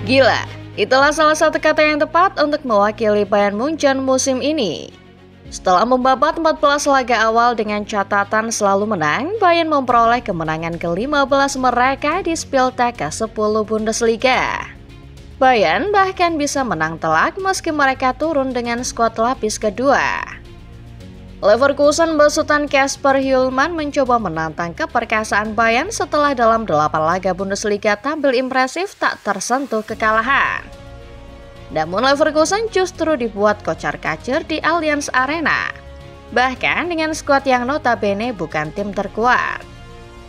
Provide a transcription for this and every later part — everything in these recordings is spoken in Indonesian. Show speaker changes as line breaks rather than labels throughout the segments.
Gila, itulah salah satu kata yang tepat untuk mewakili Bayern Munchen musim ini. Setelah membabat 14 laga awal dengan catatan selalu menang, Bayern memperoleh kemenangan ke-15 mereka di Spieltag ke-10 Bundesliga. Bayern bahkan bisa menang telak meski mereka turun dengan skuad lapis kedua. Leverkusen besutan Kasper Hjulmand mencoba menantang keperkasaan Bayern setelah dalam 8 laga Bundesliga tampil impresif tak tersentuh kekalahan. Namun Leverkusen justru dibuat kocar-kacir di Allianz Arena, bahkan dengan skuad yang notabene bukan tim terkuat.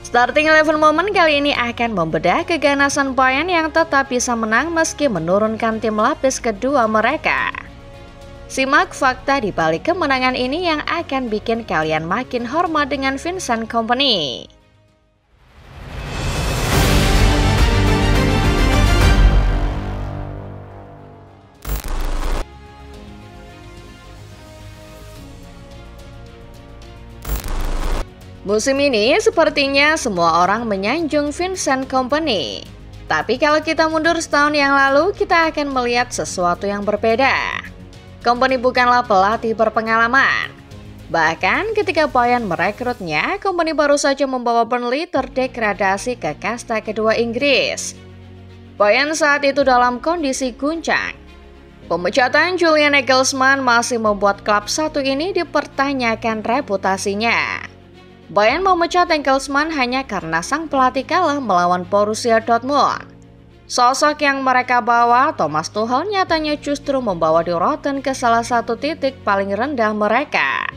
Starting 11 Moment kali ini akan membedah keganasan Bayern yang tetap bisa menang meski menurunkan tim lapis kedua mereka. Simak fakta di balik kemenangan ini yang akan bikin kalian makin hormat dengan Vincent Kompany. Musim ini sepertinya semua orang menyanjung Vincent Kompany. Tapi kalau kita mundur setahun yang lalu, kita akan melihat sesuatu yang berbeda. Kompany bukanlah pelatih berpengalaman. Bahkan ketika Bayern merekrutnya, Kompany baru saja membawa Burnley terdegradasi ke kasta kedua Inggris. Bayern saat itu dalam kondisi guncang. Pemecatan Julian Nagelsmann masih membuat klub satu ini dipertanyakan reputasinya. Bayern memecat Nagelsmann hanya karena sang pelatih kalah melawan Borussia Dortmund. Sosok yang mereka bawa, Thomas Tuchel, nyatanya justru membawa Die Roten ke salah satu titik paling rendah mereka.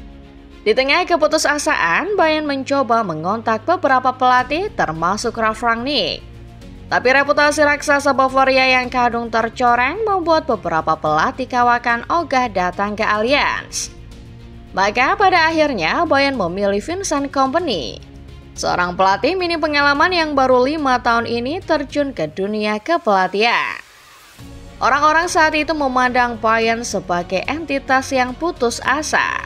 Di tengah keputusasaan, Bayern mencoba mengontak beberapa pelatih termasuk Ralf Rangnick. Tapi reputasi raksasa Bavaria yang kadung tercoreng membuat beberapa pelatih kawakan ogah datang ke Allianz. Maka pada akhirnya Bayern memilih Vincent Kompany, seorang pelatih minim pengalaman yang baru 5 tahun ini terjun ke dunia kepelatihan. Orang-orang saat itu memandang Bayern sebagai entitas yang putus asa.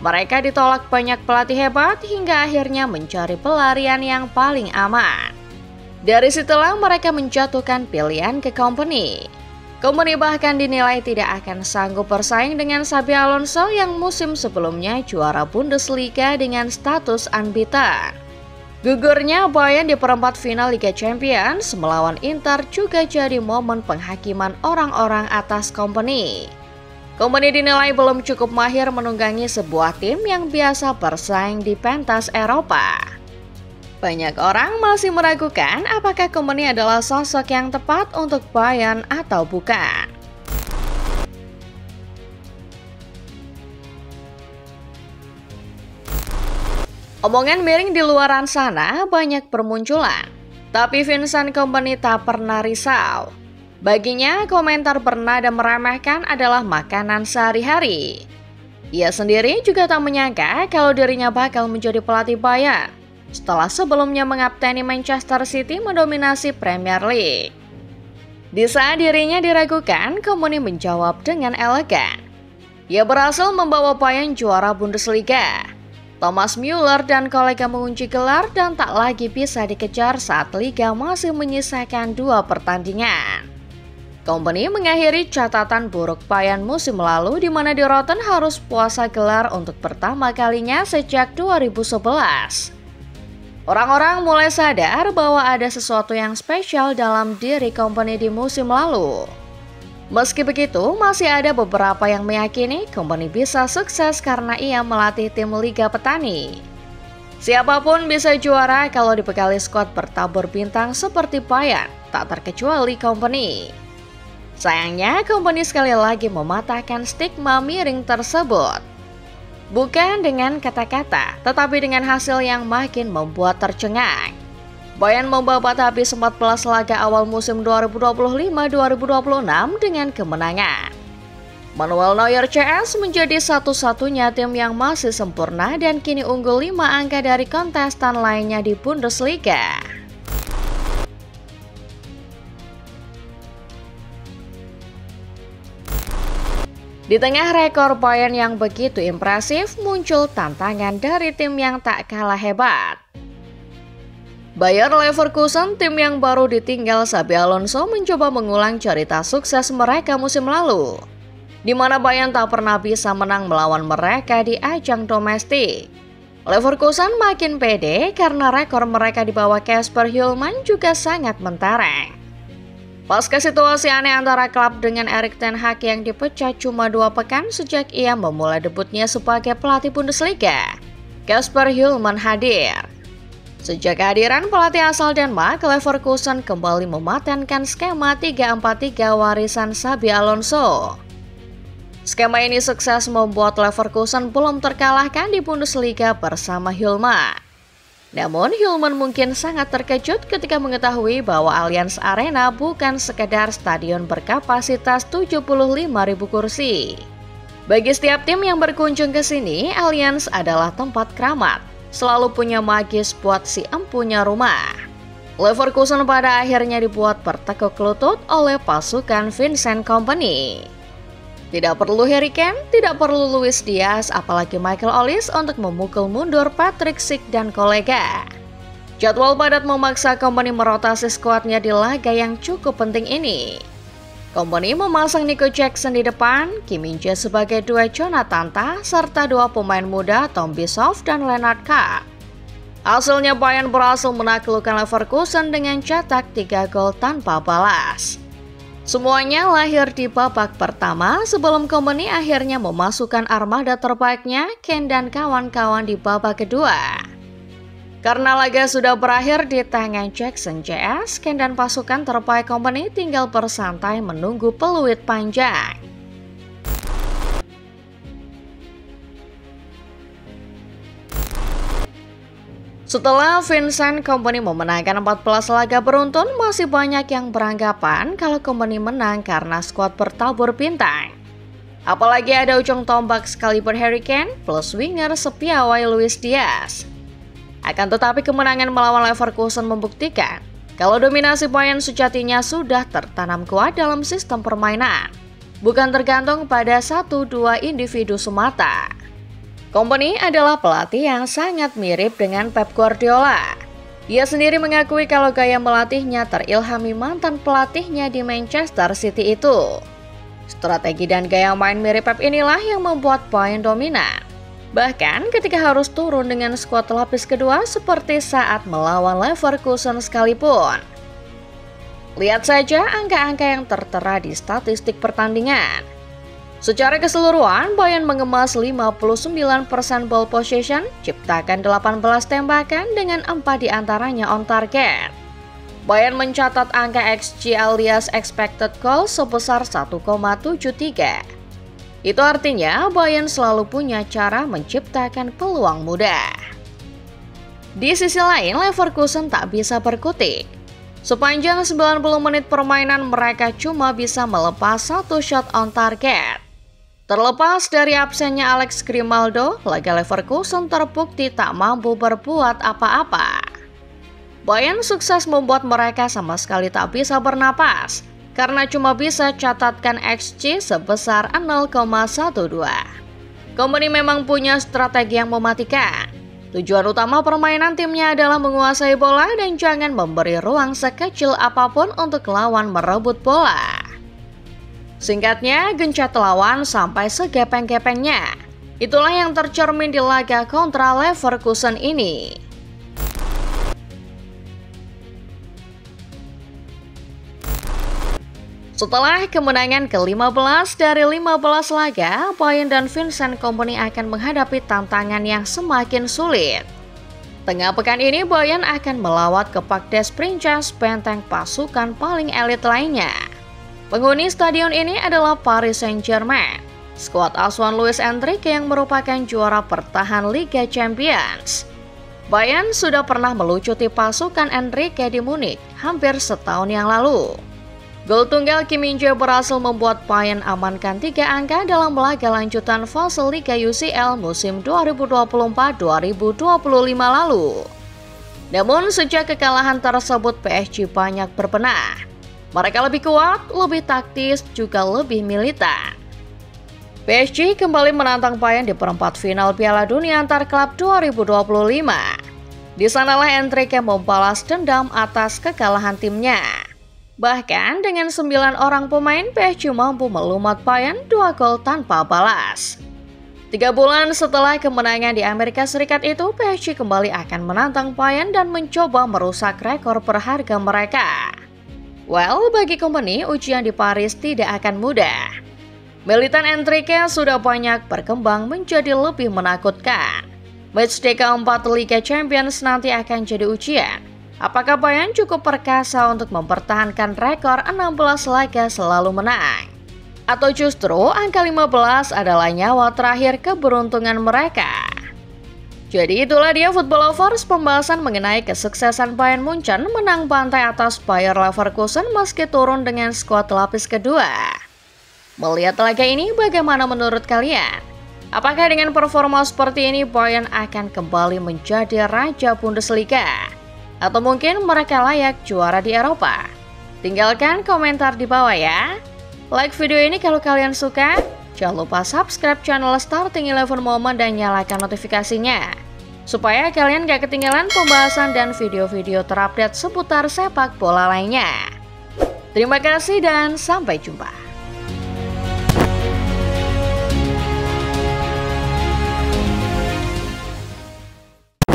Mereka ditolak banyak pelatih hebat hingga akhirnya mencari pelarian yang paling aman. Dari situlah mereka menjatuhkan pilihan ke Kompany. Kompany bahkan dinilai tidak akan sanggup bersaing dengan Xabi Alonso yang musim sebelumnya juara Bundesliga dengan status unbeaten. Gugurnya Bayern di perempat final Liga Champions melawan Inter juga jadi momen penghakiman orang-orang atas Kompany. Kompany dinilai belum cukup mahir menunggangi sebuah tim yang biasa bersaing di pentas Eropa. Banyak orang masih meragukan apakah Kompany adalah sosok yang tepat untuk Bayern atau bukan. Omongan miring di luaran sana banyak bermunculan, tapi Vincent Kompany tak pernah risau. Baginya, komentar bernada meremehkan adalah makanan sehari-hari. Ia sendiri juga tak menyangka kalau dirinya bakal menjadi pelatih Bayern setelah sebelumnya mengapteni Manchester City mendominasi Premier League. Di saat dirinya diragukan, Kompany menjawab dengan elegan. Ia berhasil membawa Bayern juara Bundesliga. Thomas Müller dan kolega mengunci gelar dan tak lagi bisa dikejar saat Liga masih menyisakan 2 pertandingan. Kompany mengakhiri catatan buruk Bayern musim lalu di mana Die Roten harus puasa gelar untuk pertama kalinya sejak 2011. Orang-orang mulai sadar bahwa ada sesuatu yang spesial dalam diri Kompany di musim lalu. Meski begitu, masih ada beberapa yang meyakini Kompany bisa sukses karena ia melatih tim Liga Petani. Siapapun bisa juara kalau dibekali skuad bertabur bintang seperti Bayern, tak terkecuali Kompany. Sayangnya, Kompany sekali lagi mematahkan stigma miring tersebut. Bukan dengan kata-kata, tetapi dengan hasil yang makin membuat tercengang. Bayern membabat habis 14 laga awal musim 2025-2026 dengan kemenangan. Manuel Neuer CS menjadi satu-satunya tim yang masih sempurna dan kini unggul 5 angka dari kontestan lainnya di Bundesliga. Di tengah rekor Bayern yang begitu impresif, muncul tantangan dari tim yang tak kalah hebat. Bayer Leverkusen, tim yang baru ditinggal Xabi Alonso, mencoba mengulang cerita sukses mereka musim lalu, di mana Bayern tak pernah bisa menang melawan mereka di ajang domestik. Leverkusen makin pede karena rekor mereka di bawah Kasper Hjulmand juga sangat mentereng. Pasca situasi aneh antara klub dengan Erik ten Hag yang dipecat cuma 2 pekan sejak ia memulai debutnya sebagai pelatih Bundesliga, Kasper Hjulmand hadir. Sejak kehadiran pelatih asal Denmark, Leverkusen kembali mematenkan skema 3-4-3 warisan Xabi Alonso. Skema ini sukses membuat Leverkusen belum terkalahkan di Bundesliga bersama Hjulmand. Namun Hjulmand mungkin sangat terkejut ketika mengetahui bahwa Allianz Arena bukan sekedar stadion berkapasitas 75.000 kursi. Bagi setiap tim yang berkunjung ke sini, Allianz adalah tempat keramat, selalu punya magis buat si empunya rumah. Leverkusen pada akhirnya dibuat bertekuk lutut oleh pasukan Vincent Kompany. Tidak perlu Harry Kane, tidak perlu Luis Diaz, apalagi Michael Olise untuk memukul mundur Patrick Schick dan kolega. Jadwal padat memaksa Kompany merotasi skuadnya di laga yang cukup penting ini. Kompany memasang Nico Jackson di depan, Kim Min-jae sebagai duet Jonathan Tah, serta 2 pemain muda Tom Bischoff dan Lennart Kapp. Hasilnya Bayern berhasil menaklukkan Leverkusen dengan cetak 3 gol tanpa balas. Semuanya lahir di babak pertama sebelum Kompany akhirnya memasukkan armada terbaiknya, Kane dan kawan-kawan di babak kedua. Karena laga sudah berakhir di tangan Jackson JS, Kane dan pasukan terbaik Kompany tinggal bersantai menunggu peluit panjang. Setelah Vincent Kompany memenangkan 14 laga beruntun, masih banyak yang beranggapan kalau Kompany menang karena skuad bertabur bintang. Apalagi ada ujung tombak sekaliber Harry Kane plus winger sepiawai Luis Diaz. Akan tetapi kemenangan melawan Leverkusen membuktikan kalau dominasi Bayern sejatinya sudah tertanam kuat dalam sistem permainan, bukan tergantung pada 1-2 individu semata. Kompany adalah pelatih yang sangat mirip dengan Pep Guardiola. Ia sendiri mengakui kalau gaya melatihnya terilhami mantan pelatihnya di Manchester City itu. Strategi dan gaya main mirip Pep inilah yang membuat Bayern dominan. Bahkan ketika harus turun dengan skuad lapis kedua seperti saat melawan Leverkusen sekalipun. Lihat saja angka-angka yang tertera di statistik pertandingan. Secara keseluruhan, Bayern mengemas 59% ball possession, ciptakan 18 tembakan dengan 4 diantaranya on target. Bayern mencatat angka XG alias expected goal sebesar 1,73. Itu artinya Bayern selalu punya cara menciptakan peluang mudah. Di sisi lain, Leverkusen tak bisa berkutik. Sepanjang 90 menit permainan mereka cuma bisa melepas 1 shot on target. Terlepas dari absennya Alex Grimaldo, laga Leverkusen terbukti tak mampu berbuat apa-apa. Bayern sukses membuat mereka sama sekali tak bisa bernapas, karena cuma bisa catatkan XG sebesar 0,12. Kompany memang punya strategi yang mematikan. Tujuan utama permainan timnya adalah menguasai bola dan jangan memberi ruang sekecil apapun untuk lawan merebut bola. Singkatnya, gencet lawan sampai segepeng-gepengnya. Itulah yang tercermin di laga kontra Leverkusen ini. Setelah kemenangan ke-15 dari 15 laga, Bayern dan Vincent Kompany akan menghadapi tantangan yang semakin sulit. Tengah pekan ini, Bayern akan melawat ke Parc des Princes, benteng pasukan paling elit lainnya. Penghuni stadion ini adalah Paris Saint-Germain, skuad asuhan Luis Enrique yang merupakan juara bertahan Liga Champions. Bayern sudah pernah melucuti pasukan Enrique di Munich hampir setahun yang lalu. Gol tunggal Kim Min-jae berhasil membuat Bayern amankan 3 angka dalam laga lanjutan fase Liga UCL musim 2024-2025 lalu. Namun sejak kekalahan tersebut PSG banyak berbenah. Mereka lebih kuat, lebih taktis, juga lebih militan. PSG kembali menantang Bayern di perempat final Piala Dunia antar klub 2025. Di sanalah Enrique membalas dendam atas kekalahan timnya. Bahkan dengan 9 orang pemain, PSG mampu melumat Bayern 2 gol tanpa balas. 3 bulan setelah kemenangan di Amerika Serikat itu, PSG kembali akan menantang Bayern dan mencoba merusak rekor berharga mereka. Well, bagi Kompany, ujian di Paris tidak akan mudah. Militan Enrique sudah banyak berkembang menjadi lebih menakutkan. Matchday keempat Liga Champions nanti akan jadi ujian. Apakah Bayern cukup perkasa untuk mempertahankan rekor 16 laga selalu menang? Atau justru angka 15 adalah nyawa terakhir keberuntungan mereka? Jadi itulah dia Football Lovers, pembahasan mengenai kesuksesan Bayern Munchen menang bantai atas Bayer Leverkusen meski turun dengan skuad lapis kedua. Melihat laga ini, bagaimana menurut kalian? Apakah dengan performa seperti ini Bayern akan kembali menjadi raja Bundesliga? Atau mungkin mereka layak juara di Eropa? Tinggalkan komentar di bawah ya. Like video ini kalau kalian suka. Jangan lupa subscribe channel Starting 11 Moment dan nyalakan notifikasinya, supaya kalian gak ketinggalan pembahasan dan video-video terupdate seputar sepak bola lainnya. Terima kasih dan sampai jumpa.